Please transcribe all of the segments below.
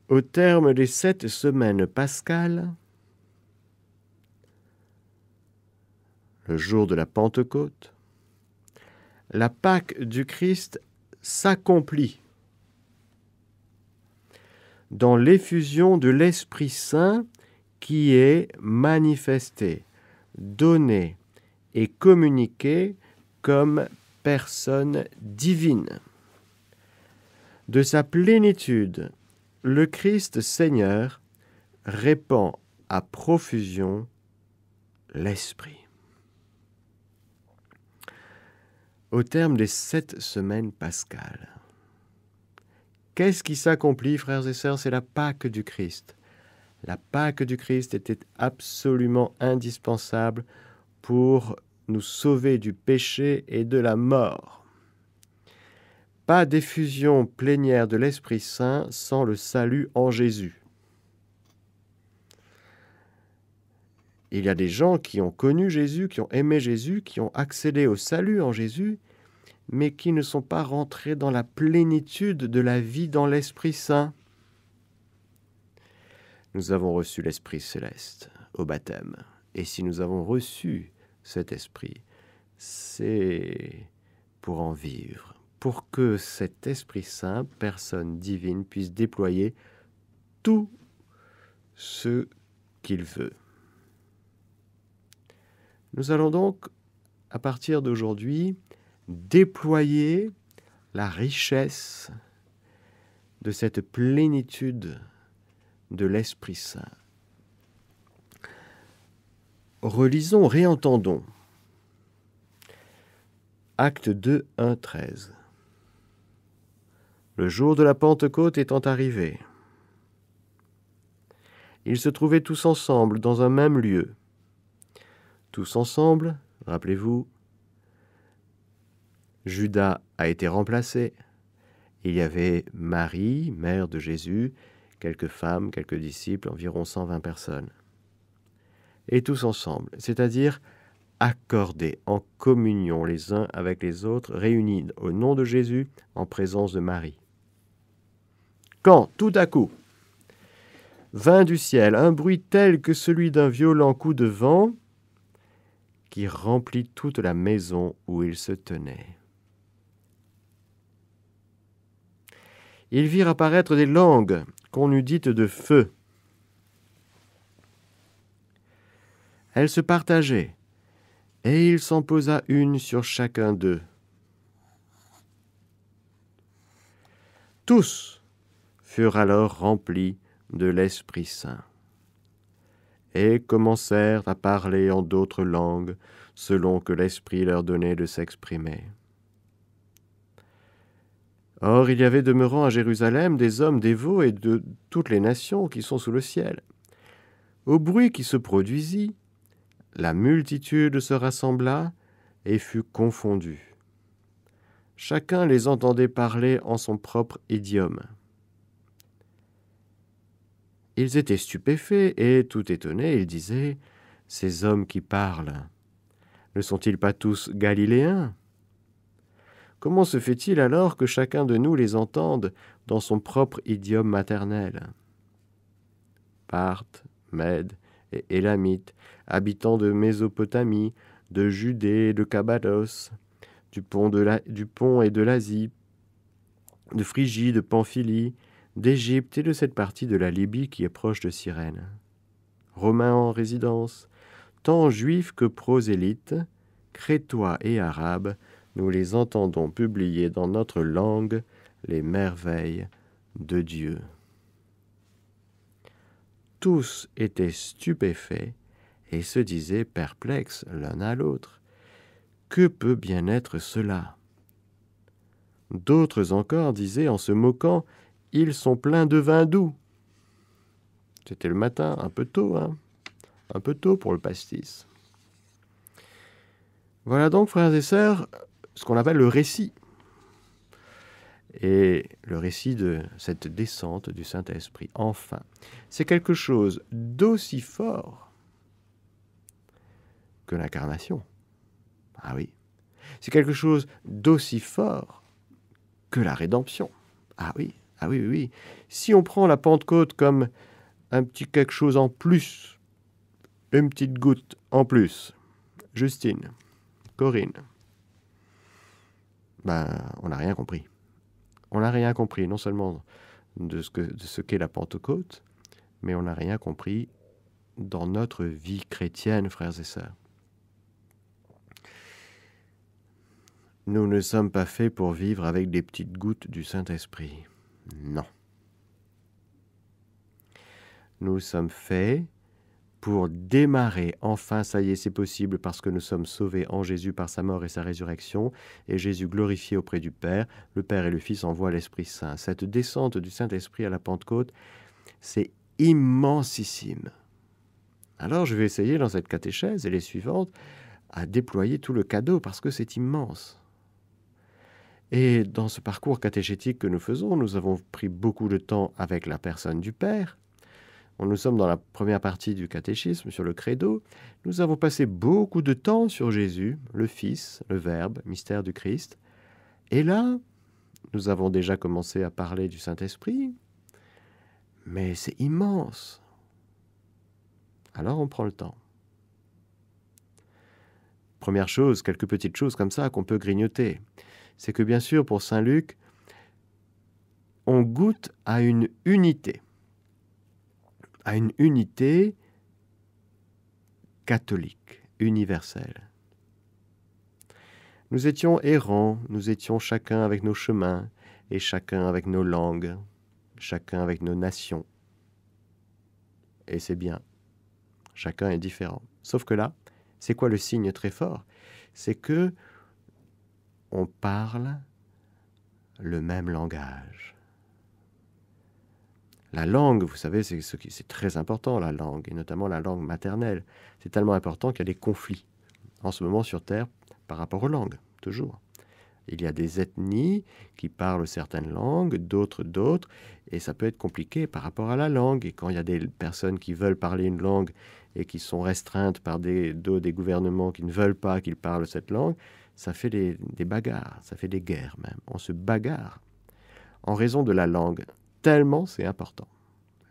Au terme des 7 semaines pascales, le jour de la Pentecôte, la Pâque du Christ s'accomplit dans l'effusion de l'Esprit Saint qui est manifesté, donné et communiqué comme personne divine. De sa plénitude, le Christ Seigneur répand à profusion l'Esprit. Au terme des 7 semaines pascales, qu'est-ce qui s'accomplit, frères et sœurs? C'est la Pâque du Christ. La Pâque du Christ était absolument indispensable pour nous sauver du péché et de la mort. Pas d'effusion plénière de l'Esprit Saint sans le salut en Jésus. Il y a des gens qui ont connu Jésus, qui ont aimé Jésus, qui ont accédé au salut en Jésus, mais qui ne sont pas rentrés dans la plénitude de la vie dans l'Esprit Saint. Nous avons reçu l'Esprit céleste au baptême. Et si nous avons reçu cet Esprit, c'est pour en vivre, pour que cet Esprit Saint, personne divine, puisse déployer tout ce qu'il veut. Nous allons donc, à partir d'aujourd'hui, déployer la richesse de cette plénitude de l'Esprit Saint. Relisons, réentendons. Acte 2, 1, 13. Le jour de la Pentecôte étant arrivé, ils se trouvaient tous ensemble dans un même lieu. Tous ensemble, rappelez-vous, Judas a été remplacé. Il y avait Marie, mère de Jésus, quelques femmes, quelques disciples, environ 120 personnes. Et tous ensemble, c'est-à-dire accordés en communion les uns avec les autres, réunis au nom de Jésus, en présence de Marie. Quand, tout à coup, vint du ciel un bruit tel que celui d'un violent coup de vent qui remplit toute la maison où ils se tenaient. Ils virent apparaître des langues qu'on eût dites de feu. Elles se partageaient, et il s'en posa une sur chacun d'eux. Tous furent alors remplis de l'Esprit Saint, et commencèrent à parler en d'autres langues, selon que l'Esprit leur donnait de s'exprimer. Or, il y avait demeurant à Jérusalem des hommes dévots et de toutes les nations qui sont sous le ciel. Au bruit qui se produisit, la multitude se rassembla et fut confondue. Chacun les entendait parler en son propre idiome. Ils étaient stupéfaits et, tout étonnés, ils disaient « Ces hommes qui parlent, ne sont-ils pas tous galiléens ? Comment se fait-il alors que chacun de nous les entende dans son propre idiome maternel ? Parthes, Mèdes et Élamites, habitants de Mésopotamie, de Judée et de Cappadoce, du pont et de l'Asie, de Phrygie, de Pamphylie, d'Égypte et de cette partie de la Libye qui est proche de Cyrène. Romains en résidence, tant juifs que prosélytes, crétois et arabes, nous les entendons publier dans notre langue les merveilles de Dieu. Tous étaient stupéfaits et se disaient perplexes l'un à l'autre. Que peut bien être cela ? D'autres encore disaient en se moquant, « Ils sont pleins de vin doux ». C'était le matin, un peu tôt, un peu tôt pour le pastis. Voilà donc, frères et sœurs, ce qu'on appelle le récit. Et le récit de cette descente du Saint-Esprit. Enfin, c'est quelque chose d'aussi fort que l'incarnation. Ah oui. C'est quelque chose d'aussi fort que la rédemption. Ah oui. Ah oui, oui, oui. Si on prend la Pentecôte comme un petit quelque chose en plus, une petite goutte en plus, Justine, Corinne, on n'a rien compris. On n'a rien compris, non seulement de ce qu'est la Pentecôte, mais on n'a rien compris dans notre vie chrétienne, frères et sœurs. Nous ne sommes pas faits pour vivre avec des petites gouttes du Saint-Esprit. Non. Nous sommes faits pour démarrer, enfin, ça y est, c'est possible parce que nous sommes sauvés en Jésus par sa mort et sa résurrection, et Jésus glorifié auprès du Père, le Père et le Fils envoient l'Esprit Saint. Cette descente du Saint-Esprit à la Pentecôte, c'est immensissime. Alors je vais essayer dans cette catéchèse et les suivantes à déployer tout le cadeau parce que c'est immense. Et dans ce parcours catéchétique que nous faisons, nous avons pris beaucoup de temps avec la personne du Père. Nous sommes dans la première partie du catéchisme sur le credo. Nous avons passé beaucoup de temps sur Jésus, le Fils, le Verbe, mystère du Christ. Et là, nous avons déjà commencé à parler du Saint-Esprit, mais c'est immense. Alors on prend le temps. Première chose, quelques petites choses comme ça qu'on peut grignoter. C'est que bien sûr, pour saint Luc, on goûte à une unité catholique, universelle. Nous étions errants, nous étions chacun avec nos chemins, et chacun avec nos langues, chacun avec nos nations. Et c'est bien, chacun est différent. Sauf que là, c'est quoi le signe très fort? C'est que on parle le même langage. La langue, vous savez, c'est très important, la langue, et notamment la langue maternelle. C'est tellement important qu'il y a des conflits en ce moment sur Terre par rapport aux langues, toujours. Il y a des ethnies qui parlent certaines langues, d'autres, et ça peut être compliqué par rapport à la langue. Et quand il y a des personnes qui veulent parler une langue et qui sont restreintes par des gouvernements qui ne veulent pas qu'ils parlent cette langue, ça fait des bagarres, ça fait des guerres même. On se bagarre en raison de la langue. Tellement c'est important,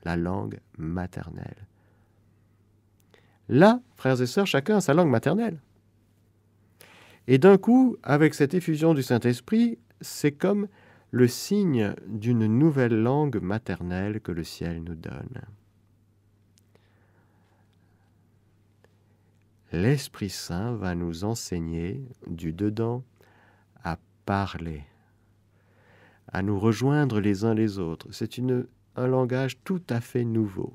la langue maternelle. Là, frères et sœurs, chacun a sa langue maternelle. Et d'un coup, avec cette effusion du Saint-Esprit, c'est comme le signe d'une nouvelle langue maternelle que le ciel nous donne. L'Esprit Saint va nous enseigner du dedans à parler, à nous rejoindre les uns les autres. C'est un langage tout à fait nouveau.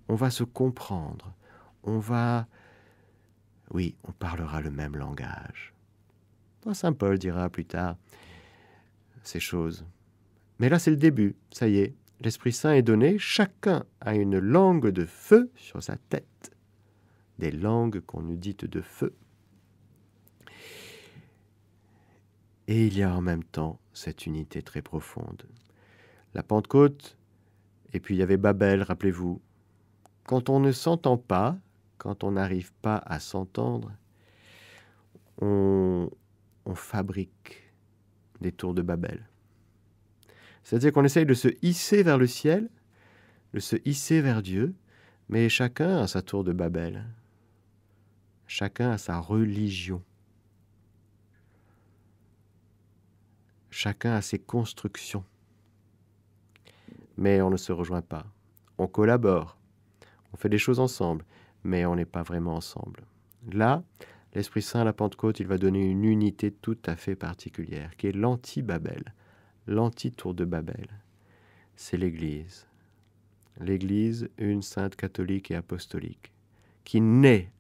On va se comprendre, on parlera le même langage. Saint Paul dira plus tard ces choses. Mais là, c'est le début, ça y est. L'Esprit Saint est donné, chacun a une langue de feu sur sa tête. Des langues qu'on nous dit de feu. Et il y a en même temps cette unité très profonde. La Pentecôte, et puis il y avait Babel, rappelez-vous. Quand on ne s'entend pas, quand on n'arrive pas à s'entendre, on fabrique des tours de Babel. C'est-à-dire qu'on essaye de se hisser vers le ciel, de se hisser vers Dieu, mais chacun a sa tour de Babel. Chacun a sa religion. Chacun a ses constructions. Mais on ne se rejoint pas. On collabore. On fait des choses ensemble, mais on n'est pas vraiment ensemble. Là, l'Esprit Saint à la Pentecôte, il va donner une unité tout à fait particulière, qui est l'anti-Babel, l'anti-tour de Babel. C'est l'Église. L'Église, une sainte catholique et apostolique, qui naît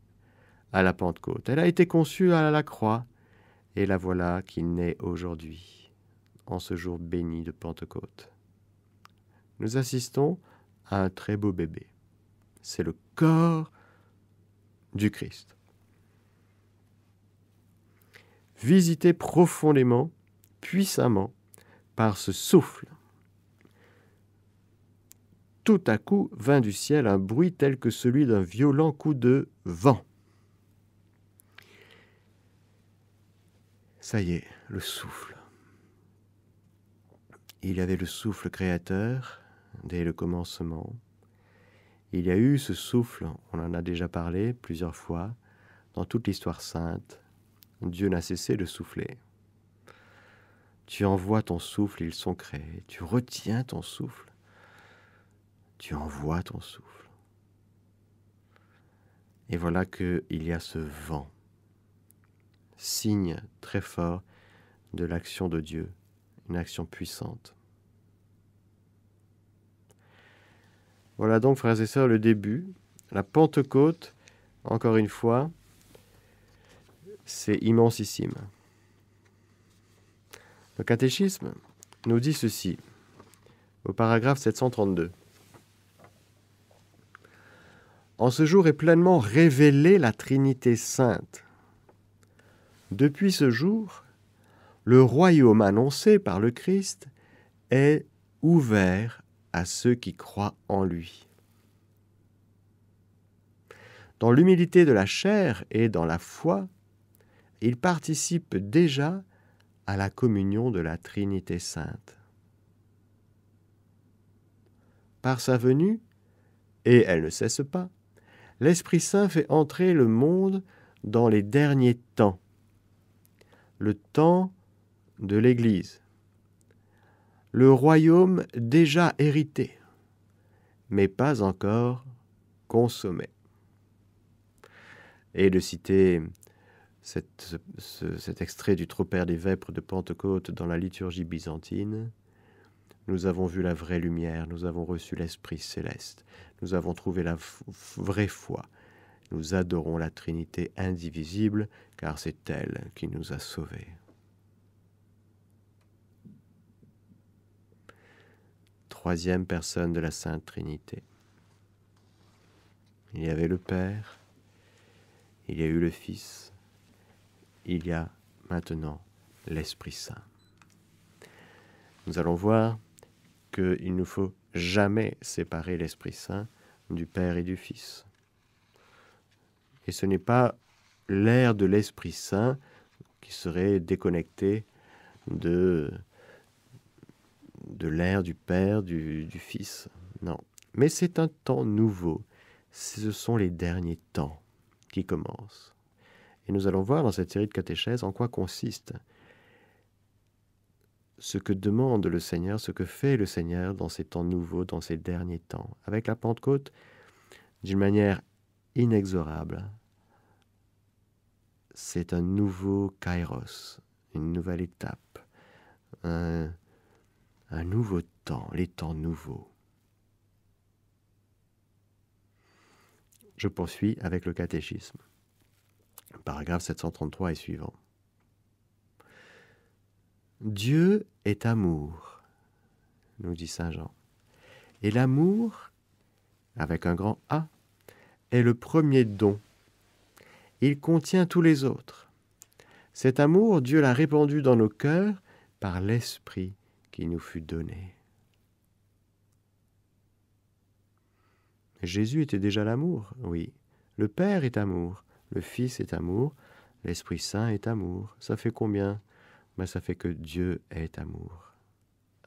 à la Pentecôte. Elle a été conçue à la croix, et la voilà qui naît aujourd'hui, en ce jour béni de Pentecôte. Nous assistons à un très beau bébé. C'est le corps du Christ. Visité profondément, puissamment, par ce souffle. Tout à coup vint du ciel un bruit tel que celui d'un violent coup de vent. Ça y est, le souffle. il y avait le souffle créateur dès le commencement. Il y a eu ce souffle, on en a déjà parlé plusieurs fois, dans toute l'histoire sainte. Dieu n'a cessé de souffler. Tu envoies ton souffle, ils sont créés. Tu retiens ton souffle, tu envoies ton souffle. Et voilà qu'il y a ce vent, signe très fort de l'action de Dieu, une action puissante. Voilà donc, frères et sœurs, le début. La Pentecôte, encore une fois, c'est immensissime. Le catéchisme nous dit ceci, au paragraphe 732. En ce jour est pleinement révélée la Trinité sainte. Depuis ce jour, le royaume annoncé par le Christ est ouvert à ceux qui croient en lui. Dans l'humilité de la chair et dans la foi, il participe déjà à la communion de la Trinité sainte. Par sa venue, et elle ne cesse pas, l'Esprit Saint fait entrer le monde dans les derniers temps, le temps de l'Église, le royaume déjà hérité, mais pas encore consommé. Et de citer cet extrait du Tropère des Vêpres de Pentecôte dans la liturgie byzantine, nous avons vu la vraie lumière, nous avons reçu l'Esprit céleste, nous avons trouvé la vraie foi, nous adorons la Trinité indivisible, car c'est elle qui nous a sauvés. Troisième personne de la Sainte Trinité. Il y avait le Père, il y a eu le Fils, il y a maintenant l'Esprit Saint. Nous allons voir qu'il ne faut jamais séparer l'Esprit Saint du Père et du Fils. Et ce n'est pas l'ère de l'Esprit Saint qui serait déconnectée de l'ère du Père, du Fils. Non. Mais c'est un temps nouveau. Ce sont les derniers temps qui commencent. Et nous allons voir dans cette série de catéchèses en quoi consiste ce que demande le Seigneur, ce que fait le Seigneur dans ces temps nouveaux, dans ces derniers temps. Avec la Pentecôte, d'une manière inexorable, c'est un nouveau kairos, une nouvelle étape, un nouveau temps, les temps nouveaux. Je poursuis avec le catéchisme. Paragraphe 733 et suivant. Dieu est amour, nous dit saint Jean. Et l'amour, avec un grand A, est le premier don. Il contient tous les autres. Cet amour, Dieu l'a répandu dans nos cœurs par l'Esprit qui nous fut donné. Jésus était déjà l'amour, oui. Le Père est amour, le Fils est amour, l'Esprit Saint est amour. Ça fait combien ? Ça fait que Dieu est amour.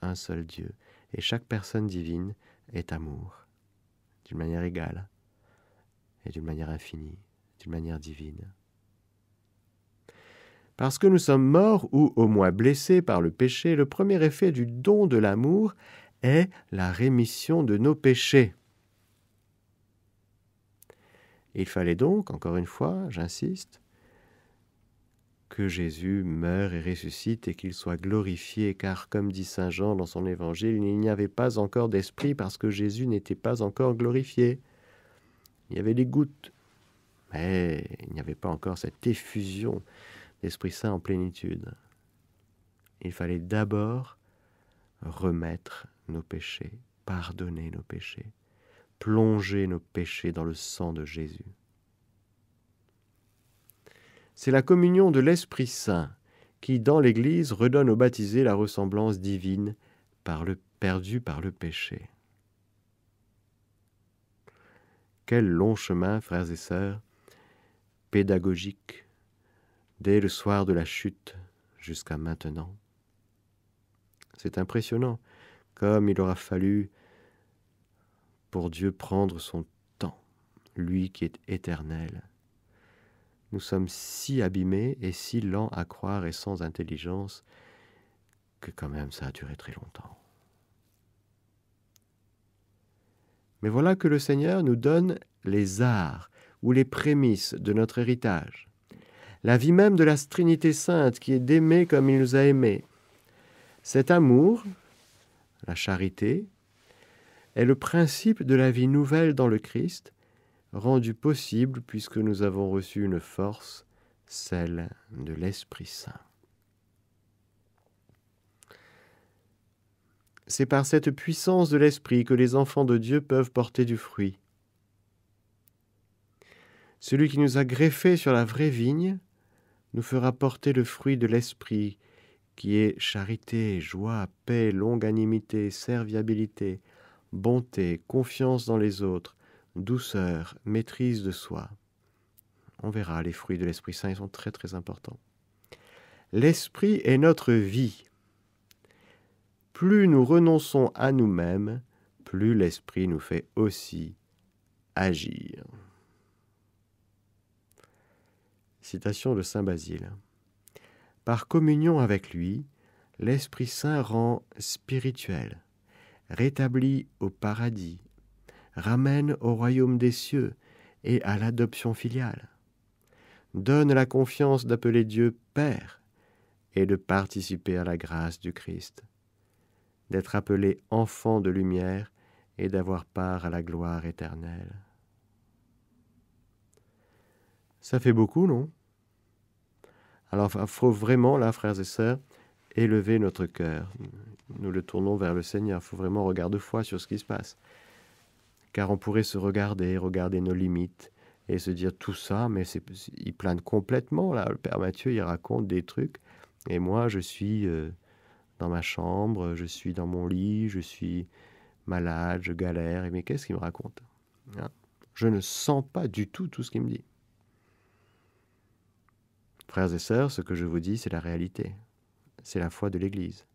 Un seul Dieu. Et chaque personne divine est amour. D'une manière égale. Et d'une manière infinie. D'une manière divine. Parce que nous sommes morts ou au moins blessés par le péché, le premier effet du don de l'amour est la rémission de nos péchés. Il fallait donc, encore une fois, j'insiste, que Jésus meure et ressuscite et qu'il soit glorifié, car comme dit saint Jean dans son évangile, il n'y avait pas encore d'esprit parce que Jésus n'était pas encore glorifié. Il y avait des gouttes, mais il n'y avait pas encore cette effusion d'Esprit Saint en plénitude. Il fallait d'abord remettre nos péchés, pardonner nos péchés, plonger nos péchés dans le sang de Jésus. C'est la communion de l'Esprit Saint qui, dans l'Église, redonne aux baptisés la ressemblance divine perdue par le péché. Quel long chemin, frères et sœurs, pédagogique, dès le soir de la chute jusqu'à maintenant. C'est impressionnant, comme il aura fallu pour Dieu prendre son temps, lui qui est éternel. Nous sommes si abîmés et si lents à croire et sans intelligence que quand même ça a duré très longtemps. Mais voilà que le Seigneur nous donne les arts ou les prémices de notre héritage. La vie même de la Trinité Sainte qui est d'aimer comme il nous a aimés. Cet amour, la charité, est le principe de la vie nouvelle dans le Christ, rendu possible puisque nous avons reçu une force, celle de l'Esprit Saint. C'est par cette puissance de l'Esprit que les enfants de Dieu peuvent porter du fruit. Celui qui nous a greffés sur la vraie vigne nous fera porter le fruit de l'Esprit, qui est charité, joie, paix, longanimité, serviabilité, bonté, confiance dans les autres, douceur, maîtrise de soi. On verra, les fruits de l'Esprit Saint, ils sont très très importants. L'Esprit est notre vie. Plus nous renonçons à nous-mêmes, plus l'Esprit nous fait aussi agir. Citation de saint Basile. Par communion avec lui, l'Esprit Saint rend spirituel, rétablit au paradis, ramène au royaume des cieux et à l'adoption filiale, donne la confiance d'appeler Dieu Père et de participer à la grâce du Christ, d'être appelé enfant de lumière et d'avoir part à la gloire éternelle. Ça fait beaucoup, non? Alors, il faut vraiment, là, frères et sœurs, élever notre cœur. Nous le tournons vers le Seigneur. Il faut vraiment regarder de foi sur ce qui se passe. Car on pourrait se regarder nos limites, et se dire tout ça, mais il plane complètement, là. Le Père Matthieu, il raconte des trucs, et moi, je suis dans ma chambre, je suis dans mon lit, je suis malade, je galère, mais qu'est-ce qu'il me raconte, hein? Je ne sens pas du tout ce qu'il me dit. Frères et sœurs, ce que je vous dis, c'est la réalité. C'est la foi de l'Église.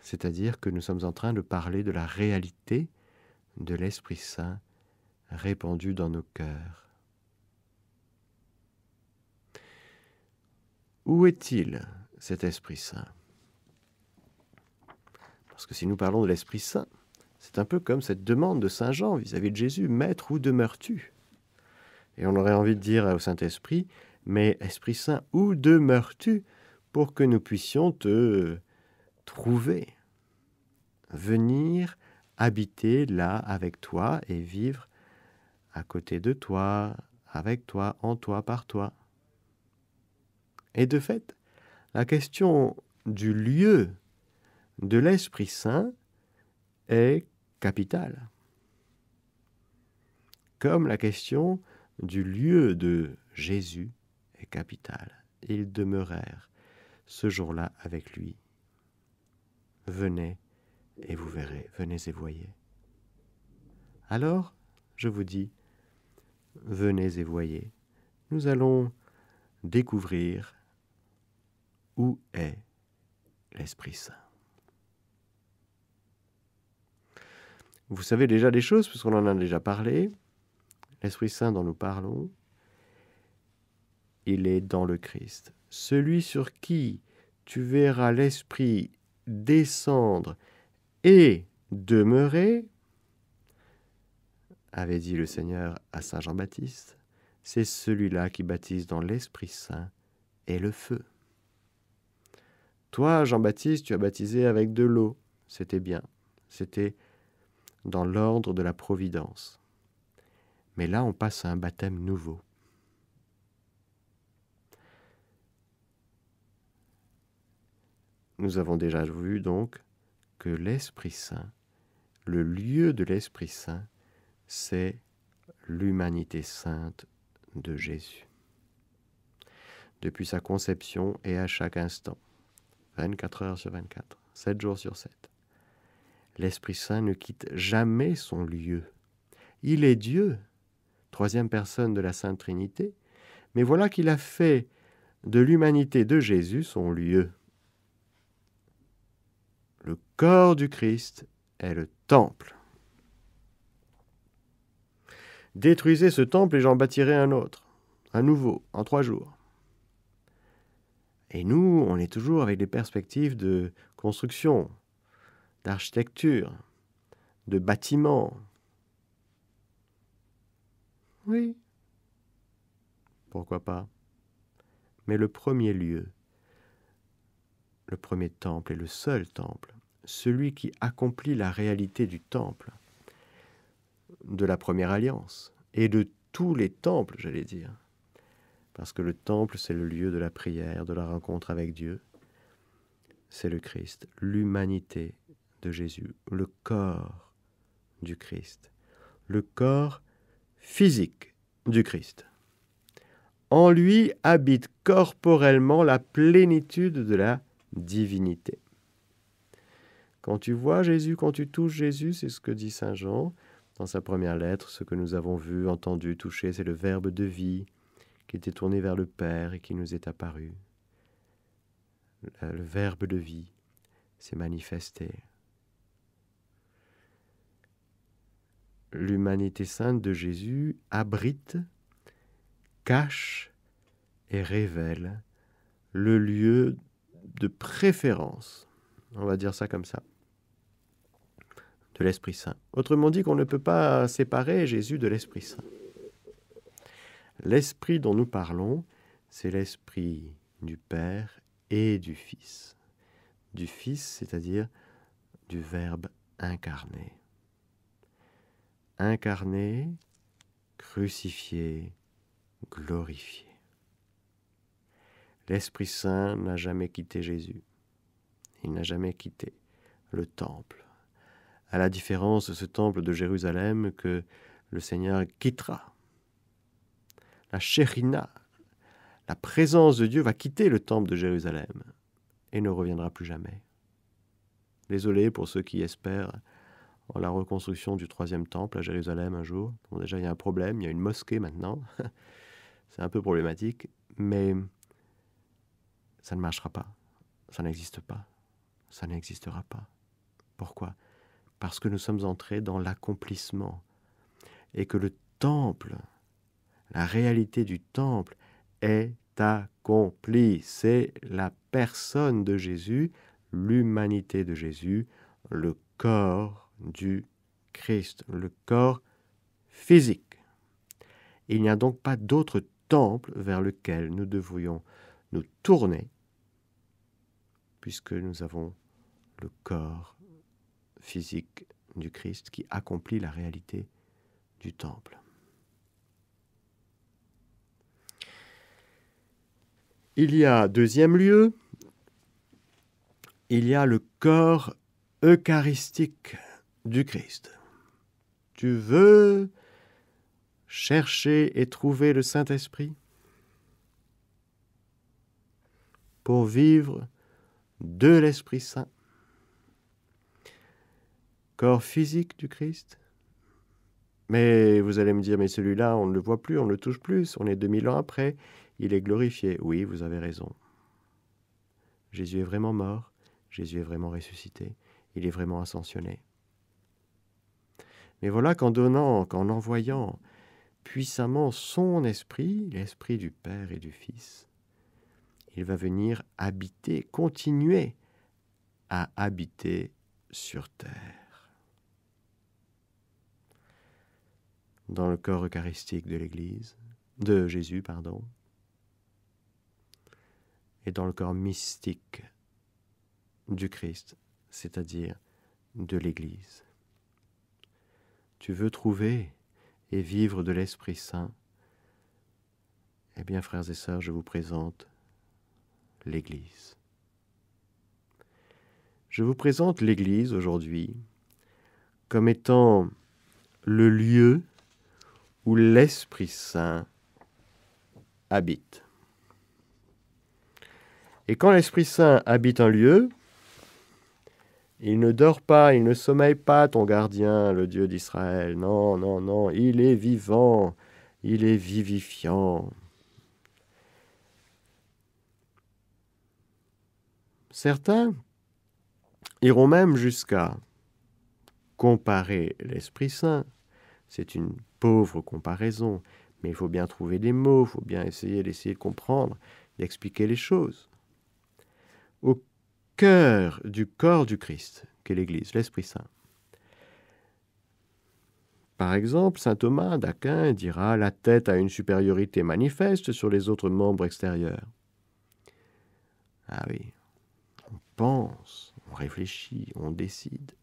C'est-à-dire que nous sommes en train de parler de la réalité de l'Esprit Saint répandu dans nos cœurs. Où est-il, cet Esprit Saint? Parce que si nous parlons de l'Esprit Saint, c'est un peu comme cette demande de Saint Jean vis-à-vis de Jésus. « Maître, où demeures-tu » Et on aurait envie de dire au Saint-Esprit, « Mais Esprit Saint, où demeures-tu pour que nous puissions te trouver, venir habiter là avec toi et vivre à côté de toi, avec toi, en toi, par toi. » Et de fait, la question du lieu de l'Esprit Saint est capitale. Comme la question du lieu de Jésus est capitale. Ils demeurèrent ce jour-là avec lui. Venez et vous verrez, venez et voyez. Alors, je vous dis, venez et voyez. Nous allons découvrir où est l'Esprit Saint. Vous savez déjà des choses, puisqu'on en a déjà parlé. L'Esprit Saint dont nous parlons, il est dans le Christ. Celui sur qui tu verras l'Esprit descendre et demeurer, avait dit le Seigneur à saint Jean-Baptiste, c'est celui-là qui baptise dans l'Esprit Saint et le feu. Toi, Jean-Baptiste, tu as baptisé avec de l'eau. C'était bien. C'était dans l'ordre de la providence. Mais là, on passe à un baptême nouveau. Nous avons déjà vu donc que l'Esprit Saint, le lieu de l'Esprit Saint, c'est l'humanité sainte de Jésus. Depuis sa conception et à chaque instant, 24 heures sur 24, 7 jours sur 7. L'Esprit Saint ne quitte jamais son lieu. Il est Dieu, troisième personne de la Sainte Trinité, mais voilà qu'il a fait de l'humanité de Jésus son lieu. corps du Christ est le temple. Détruisez ce temple et j'en bâtirai un autre, un nouveau, en 3 jours. Et nous, on est toujours avec des perspectives de construction, d'architecture, de bâtiments. Oui, pourquoi pas. Mais le premier lieu, le premier temple est le seul temple, celui qui accomplit la réalité du temple, de la première alliance, et de tous les temples, j'allais dire. Parce que le temple, c'est le lieu de la prière, de la rencontre avec Dieu. C'est le Christ, l'humanité de Jésus, le corps du Christ, le corps physique du Christ. En lui habite corporellement la plénitude de la divinité. Quand tu vois Jésus, quand tu touches Jésus, c'est ce que dit saint Jean dans sa première lettre, ce que nous avons vu, entendu, touché, c'est le Verbe de vie qui était tourné vers le Père et qui nous est apparu. Le Verbe de vie s'est manifesté. L'humanité sainte de Jésus abrite, cache et révèle le lieu de préférence, on va dire ça comme ça, de l'Esprit Saint. Autrement dit qu'on ne peut pas séparer Jésus de l'Esprit Saint. L'Esprit dont nous parlons, c'est l'Esprit du Père et du Fils. Du Fils, c'est-à-dire du Verbe incarné. Incarné, crucifié, glorifié. L'Esprit Saint n'a jamais quitté Jésus. Il n'a jamais quitté le temple. À la différence de ce temple de Jérusalem que le Seigneur quittera. La Shérina, la présence de Dieu va quitter le temple de Jérusalem et ne reviendra plus jamais. Désolé pour ceux qui espèrent en la reconstruction du 3e temple à Jérusalem un jour. Bon, déjà, il y a un problème, il y a une mosquée maintenant. C'est un peu problématique, mais ça ne marchera pas. Ça n'existe pas. Ça n'existera pas. Pourquoi ? Parce que nous sommes entrés dans l'accomplissement et que le temple, la réalité du temple est accomplie. C'est la personne de Jésus, l'humanité de Jésus, le corps du Christ, le corps physique. Il n'y a donc pas d'autre temple vers lequel nous devrions nous tourner, puisque nous avons le corps physique du Christ qui accomplit la réalité du temple. Il y a, 2e lieu, il y a le corps eucharistique du Christ. Tu veux chercher et trouver le Saint-Esprit pour vivre de l'Esprit Saint. Corps physique du Christ. Mais vous allez me dire, mais celui-là, on ne le voit plus, on ne le touche plus, on est 2000 ans après, il est glorifié. Oui, vous avez raison. Jésus est vraiment mort, Jésus est vraiment ressuscité, il est vraiment ascensionné. Mais voilà qu'en donnant, qu'en envoyant puissamment son esprit, l'esprit du Père et du Fils, il va venir habiter, continuer à habiter sur terre. Dans le corps eucharistique de l'Église, de Jésus, pardon, et dans le corps mystique du Christ, c'est-à-dire de l'Église. Tu veux trouver et vivre de l'Esprit Saint? Eh bien, frères et sœurs, je vous présente l'Église. Je vous présente l'Église aujourd'hui comme étant le lieu où l'Esprit Saint habite. Et quand l'Esprit Saint habite un lieu, il ne dort pas, il ne sommeille pas, ton gardien, le Dieu d'Israël. Non, non, non, il est vivant, il est vivifiant. Certains iront même jusqu'à comparer l'Esprit Saint. C'est une pauvre comparaison, mais il faut bien trouver des mots, il faut bien d'essayer de comprendre, d'expliquer les choses. Au cœur du corps du Christ, qu'est l'Église, l'Esprit Saint. Par exemple, saint Thomas d'Aquin dira « La tête a une supériorité manifeste sur les autres membres extérieurs. » Ah oui, on pense, on réfléchit, on décide.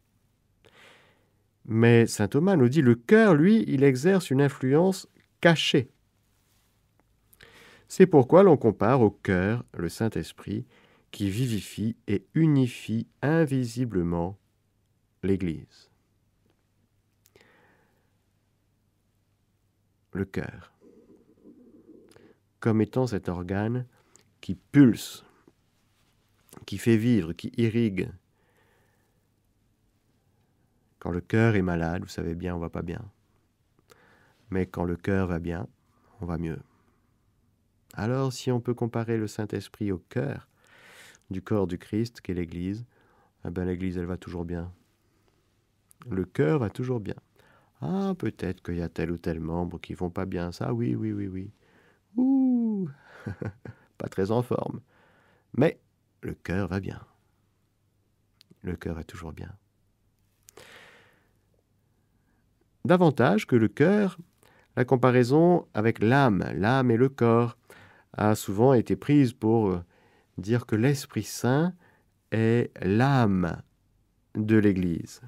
Mais saint Thomas nous dit « Le cœur, lui, il exerce une influence cachée. » C'est pourquoi l'on compare au cœur le Saint-Esprit qui vivifie et unifie invisiblement l'Église. Le cœur, comme étant cet organe qui pulse, qui fait vivre, qui irrigue. Quand le cœur est malade, vous savez bien, on ne va pas bien. Mais quand le cœur va bien, on va mieux. Alors, si on peut comparer le Saint-Esprit au cœur du corps du Christ, qu'est l'Église, eh bien l'Église, elle va toujours bien. Le cœur va toujours bien. Ah, peut-être qu'il y a tel ou tel membre qui ne vont pas bien. Ça, oui. Ouh, pas très en forme. Mais le cœur va bien. Le cœur va toujours bien. Davantage que le cœur, la comparaison avec l'âme et le corps, a souvent été prise pour dire que l'Esprit Saint est l'âme de l'Église.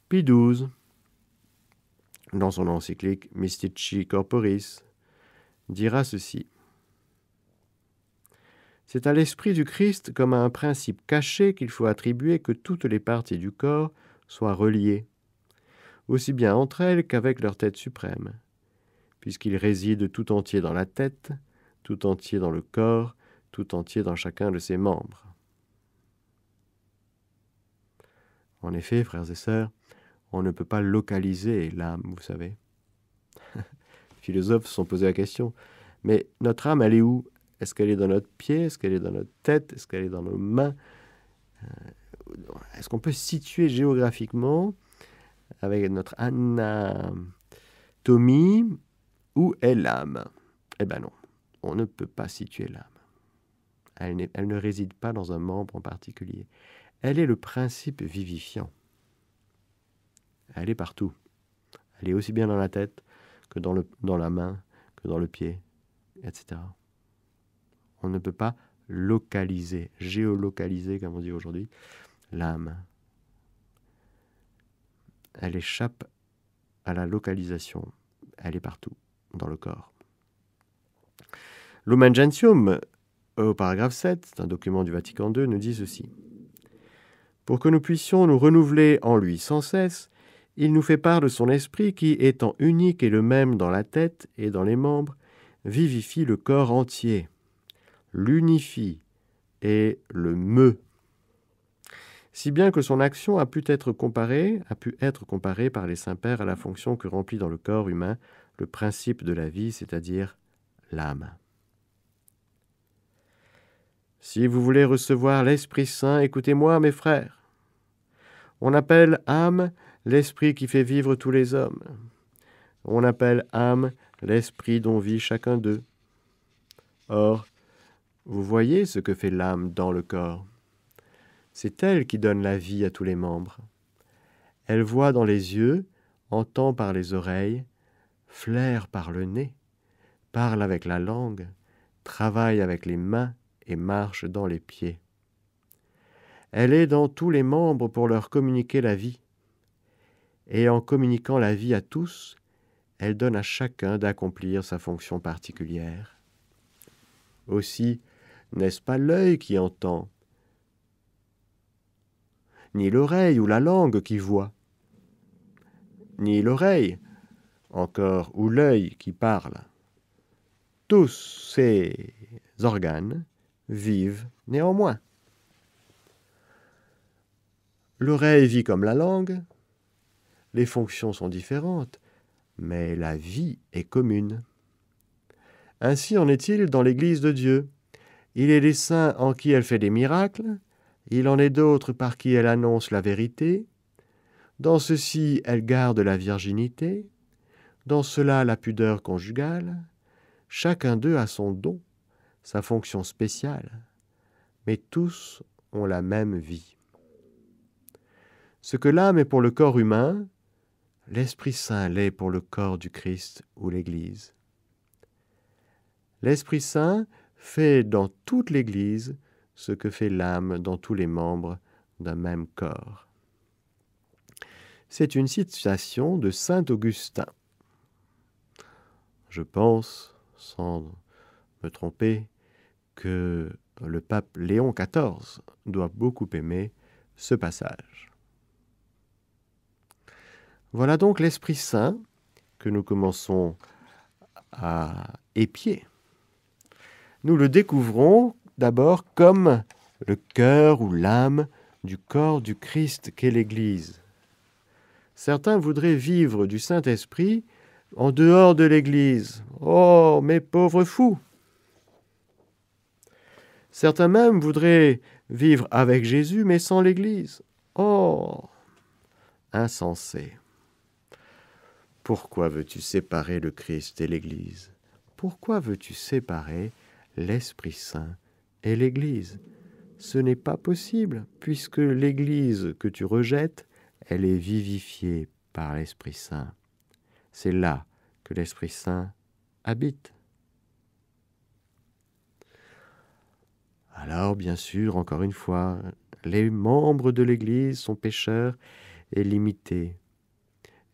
Pie XII, dans son encyclique Mystici Corporis, dira ceci. C'est à l'Esprit du Christ comme à un principe caché qu'il faut attribuer que toutes les parties du corps soient reliées, aussi bien entre elles qu'avec leur tête suprême, puisqu'il réside tout entier dans la tête, tout entier dans le corps, tout entier dans chacun de ses membres. En effet, frères et sœurs, on ne peut pas localiser l'âme, vous savez. Les philosophes se sont posés la question, mais notre âme, elle est où? Est-ce qu'elle est dans notre pied? Est-ce qu'elle est dans notre tête? Est-ce qu'elle est dans nos mains? Est-ce qu'on peut situer géographiquement, avec notre anatomie, où est l'âme? Eh bien non, on ne peut pas situer l'âme. Elle ne réside pas dans un membre en particulier. Elle est le principe vivifiant. Elle est partout. Elle est aussi bien dans la tête que dans la main, que dans le pied, etc. On ne peut pas localiser, géolocaliser, comme on dit aujourd'hui, l'âme. Elle échappe à la localisation. Elle est partout, dans le corps. Lumen Gentium, au paragraphe 7, c'est un document du Vatican II, nous dit ceci. Pour que nous puissions nous renouveler en lui sans cesse, il nous fait part de son esprit qui, étant unique et le même dans la tête et dans les membres, vivifie le corps entier, l'unifie et le meut. Si bien que son action a pu être comparée par les saints-pères à la fonction que remplit dans le corps humain le principe de la vie, c'est-à-dire l'âme. Si vous voulez recevoir l'Esprit Saint, écoutez-moi, mes frères. On appelle âme l'esprit qui fait vivre tous les hommes. On appelle âme l'esprit dont vit chacun d'eux. Or, vous voyez ce que fait l'âme dans le corps. C'est elle qui donne la vie à tous les membres. Elle voit dans les yeux, entend par les oreilles, flaire par le nez, parle avec la langue, travaille avec les mains et marche dans les pieds. Elle est dans tous les membres pour leur communiquer la vie. Et en communiquant la vie à tous, elle donne à chacun d'accomplir sa fonction particulière. Aussi, n'est-ce pas l'œil qui entend, ni l'oreille ou la langue qui voit, ni l'oreille, encore, ou l'œil qui parle. Tous ces organes vivent néanmoins. L'oreille vit comme la langue, les fonctions sont différentes, mais la vie est commune. Ainsi en est-il dans l'Église de Dieu. Il est les saints en qui elle fait des miracles, Il en est d'autres par qui elle annonce la vérité. Dans ceux-ci, elle garde la virginité. Dans cela, la pudeur conjugale. Chacun d'eux a son don, sa fonction spéciale, mais tous ont la même vie. Ce que l'âme est pour le corps humain, l'Esprit Saint l'est pour le corps du Christ ou l'Église. L'Esprit Saint fait dans toute l'Église ce que fait l'âme dans tous les membres d'un même corps. C'est une citation de saint Augustin. Je pense, sans me tromper, que le pape Léon XIV doit beaucoup aimer ce passage. Voilà donc l'Esprit Saint que nous commençons à épier. Nous le découvrons d'abord comme le cœur ou l'âme du corps du Christ qu'est l'Église. Certains voudraient vivre du Saint-Esprit en dehors de l'Église. Oh, mes pauvres fous! Certains même voudraient vivre avec Jésus, mais sans l'Église. Oh, insensé! Pourquoi veux-tu séparer le Christ et l'Église? Pourquoi veux-tu séparer l'Esprit Saint et l'Église? Ce n'est pas possible, puisque l'Église que tu rejettes, elle est vivifiée par l'Esprit Saint. C'est là que l'Esprit Saint habite. Alors, bien sûr, encore une fois, les membres de l'Église sont pécheurs et limités,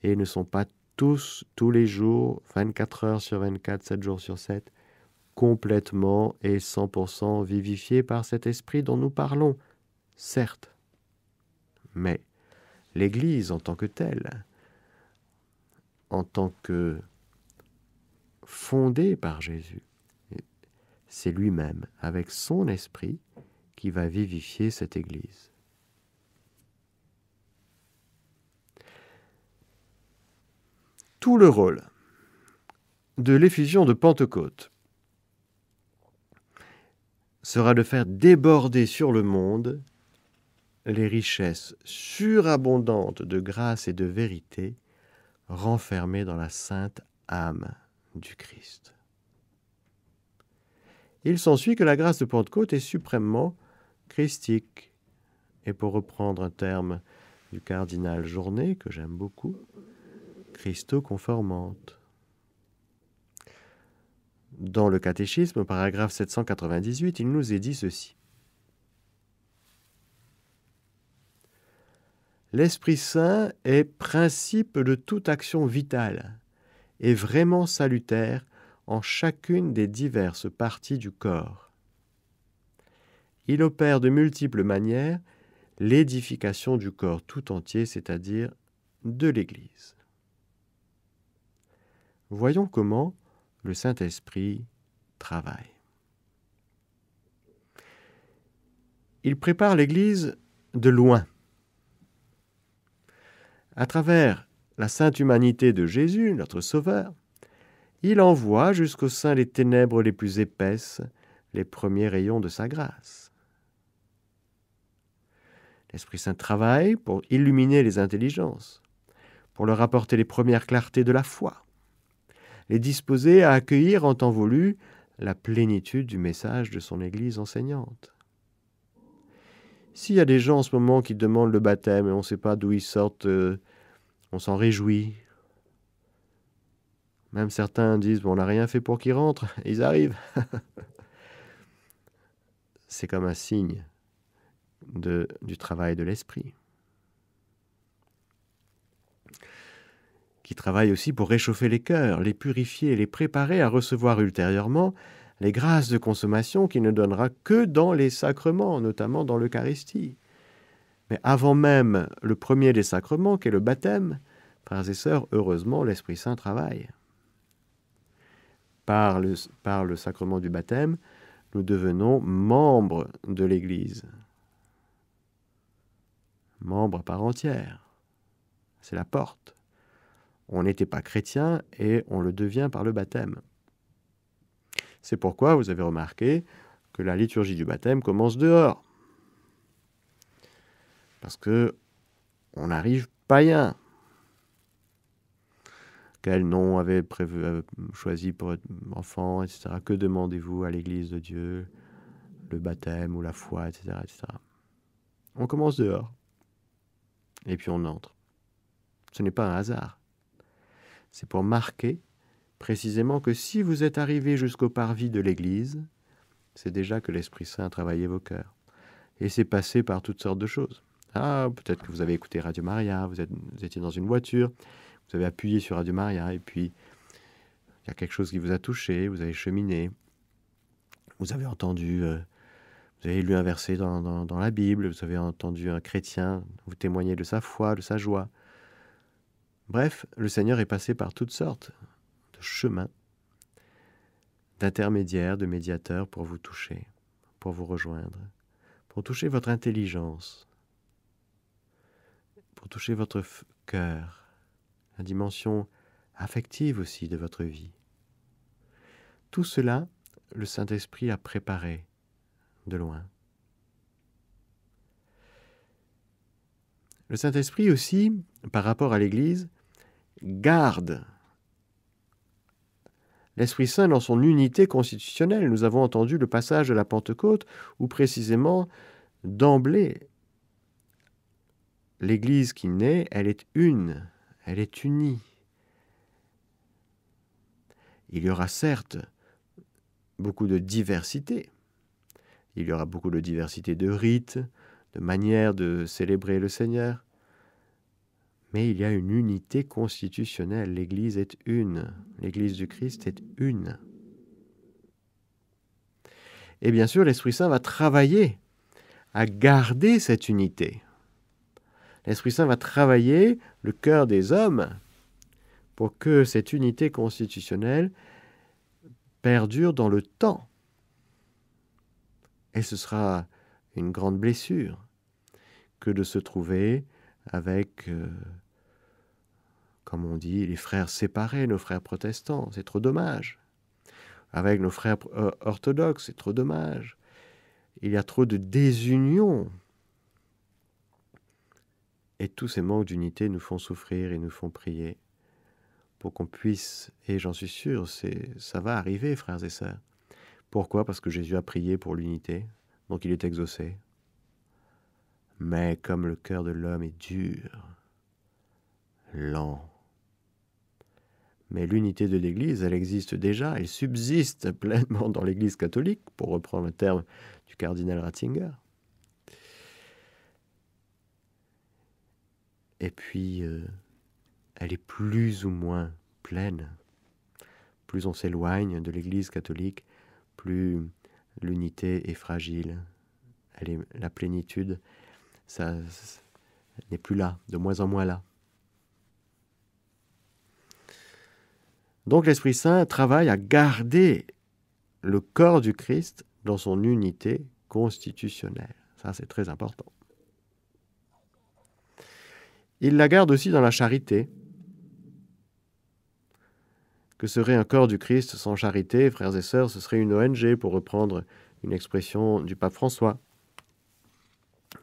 et ne sont pas tous les jours, 24 heures sur 24, 7 jours sur 7, complètement et 100% vivifiés par cet esprit dont nous parlons, certes. Mais l'Église en tant que telle, en tant que fondée par Jésus, c'est lui-même, avec son esprit, qui va vivifier cette Église. Tout le rôle de l'effusion de Pentecôte sera de faire déborder sur le monde les richesses surabondantes de grâce et de vérité renfermées dans la sainte âme du Christ. Il s'ensuit que la grâce de Pentecôte est suprêmement christique. Et pour reprendre un terme du cardinal Journet, que j'aime beaucoup, Christo-conformante. Dans le catéchisme, au paragraphe 798, il nous est dit ceci. L'Esprit Saint est principe de toute action vitale et vraiment salutaire en chacune des diverses parties du corps. Il opère de multiples manières l'édification du corps tout entier, c'est-à-dire de l'Église. Voyons comment le Saint-Esprit travaille. Il prépare l'Église de loin. À travers la sainte humanité de Jésus, notre Sauveur, il envoie jusqu'au sein des ténèbres les plus épaisses les premiers rayons de sa grâce. L'Esprit Saint travaille pour illuminer les intelligences, pour leur apporter les premières clartés de la foi, les disposer à accueillir en temps voulu la plénitude du message de son Église enseignante. S'il y a des gens en ce moment qui demandent le baptême et on ne sait pas d'où ils sortent, on s'en réjouit. Même certains disent, on n'a rien fait pour qu'ils rentrent, ils arrivent. C'est comme un signe du travail de l'Esprit, qui travaille aussi pour réchauffer les cœurs, les purifier, les préparer à recevoir ultérieurement les grâces de consommation qu'il ne donnera que dans les sacrements, notamment dans l'Eucharistie. Mais avant même le premier des sacrements, qu'est le baptême, frères et sœurs, heureusement, l'Esprit Saint travaille. Par le sacrement du baptême, nous devenons membres de l'Église. Membres à part entière. C'est la porte. On n'était pas chrétien et on le devient par le baptême. C'est pourquoi vous avez remarqué que la liturgie du baptême commence dehors. Parce que on arrive païen. Quel nom avait choisi pour être enfant, etc. Que demandez-vous à l'Église de Dieu? Le baptême ou la foi, etc., etc. On commence dehors. Et puis on entre. Ce n'est pas un hasard. C'est pour marquer précisément que si vous êtes arrivé jusqu'au parvis de l'Église, c'est déjà que l'Esprit Saint a travaillé vos cœurs. Et c'est passé par toutes sortes de choses. Ah, peut-être que vous avez écouté Radio Maria, vous étiez dans une voiture, vous avez appuyé sur Radio Maria, et puis il y a quelque chose qui vous a touché, vous avez cheminé, vous avez entendu, vous avez lu un verset dans la Bible, vous avez entendu un chrétien vous témoigner de sa foi, de sa joie. Bref, le Seigneur est passé par toutes sortes de chemins, d'intermédiaires, de médiateurs pour vous toucher, pour vous rejoindre, pour toucher votre intelligence, pour toucher votre cœur, la dimension affective aussi de votre vie. Tout cela, le Saint-Esprit a préparé de loin. Le Saint-Esprit aussi, par rapport à l'Église, garde l'Esprit Saint dans son unité constitutionnelle. Nous avons entendu le passage de la Pentecôte où précisément, d'emblée, l'Église qui naît, elle est une, elle est unie. Il y aura certes beaucoup de diversité. Il y aura beaucoup de diversité de rites, de manières de célébrer le Seigneur. Mais il y a une unité constitutionnelle. L'Église est une. L'Église du Christ est une. Et bien sûr, l'Esprit Saint va travailler à garder cette unité. L'Esprit Saint va travailler le cœur des hommes pour que cette unité constitutionnelle perdure dans le temps. Et ce sera une grande blessure que de se trouver avec, comme on dit, les frères séparés, nos frères protestants. C'est trop dommage. Avec nos frères orthodoxes, c'est trop dommage. Il y a trop de désunion. Et tous ces manques d'unité nous font souffrir et nous font prier pour qu'on puisse, et j'en suis sûr, ça va arriver, frères et sœurs. Pourquoi? Parce que Jésus a prié pour l'unité, donc il est exaucé. Mais comme le cœur de l'homme est dur, lent. Mais l'unité de l'Église, elle existe déjà, elle subsiste pleinement dans l'Église catholique, pour reprendre le terme du cardinal Ratzinger. Et puis, elle est plus ou moins pleine. Plus on s'éloigne de l'Église catholique, plus l'unité est fragile. La plénitude, ça n'est plus là, de moins en moins là. Donc l'Esprit Saint travaille à garder le corps du Christ dans son unité constitutionnelle. Ça, c'est très important. Il la garde aussi dans la charité. Que serait un corps du Christ sans charité, frères et sœurs? Ce serait une ONG, pour reprendre une expression du pape François.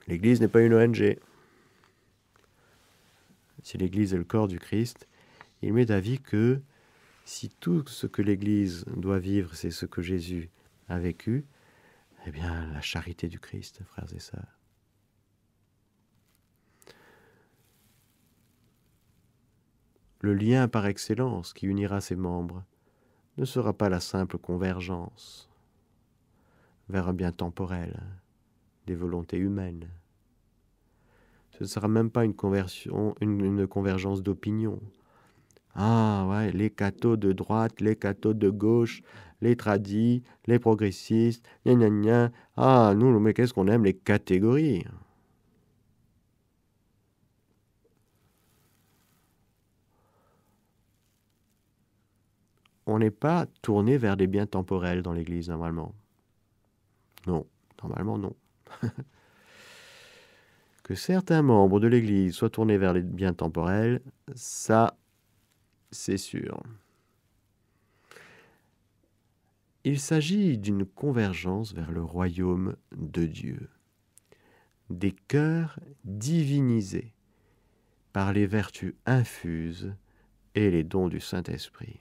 L'Église n'est pas une ONG. Si l'Église est le corps du Christ, il m'est d'avis que si tout ce que l'Église doit vivre, c'est ce que Jésus a vécu, eh bien, la charité du Christ, frères et sœurs. Le lien par excellence qui unira ses membres ne sera pas la simple convergence vers un bien temporel des volontés humaines. Ce ne sera même pas une convergence d'opinion. Ah ouais, les cathos de droite, les cathos de gauche, les tradis, les progressistes, gna gna gna. Ah, nous, mais qu'est-ce qu'on aime les catégories? On n'est pas tourné vers des biens temporels dans l'Église, normalement. Non, normalement non. Que certains membres de l'Église soient tournés vers les biens temporels, ça, c'est sûr. Il s'agit d'une convergence vers le royaume de Dieu. des cœurs divinisés par les vertus infuses et les dons du Saint-Esprit.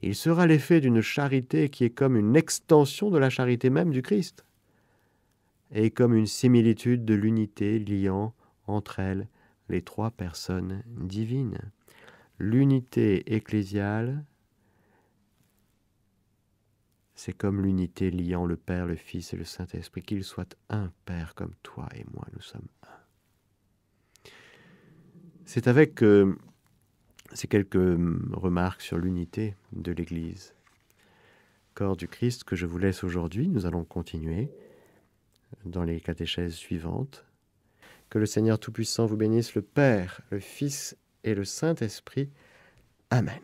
Il sera l'effet d'une charité qui est comme une extension de la charité même du Christ, et comme une similitude de l'unité liant entre elles les trois personnes divines. L'unité ecclésiale, c'est comme l'unité liant le Père, le Fils et le Saint-Esprit, qu'ils soient un Père comme toi et moi, nous sommes un. C'est avec ces quelques remarques sur l'unité de l'Église, corps du Christ, que je vous laisse aujourd'hui. Nous allons continuer dans les catéchèses suivantes. Que le Seigneur Tout-Puissant vous bénisse, le Père, le Fils et le Saint-Esprit. Amen.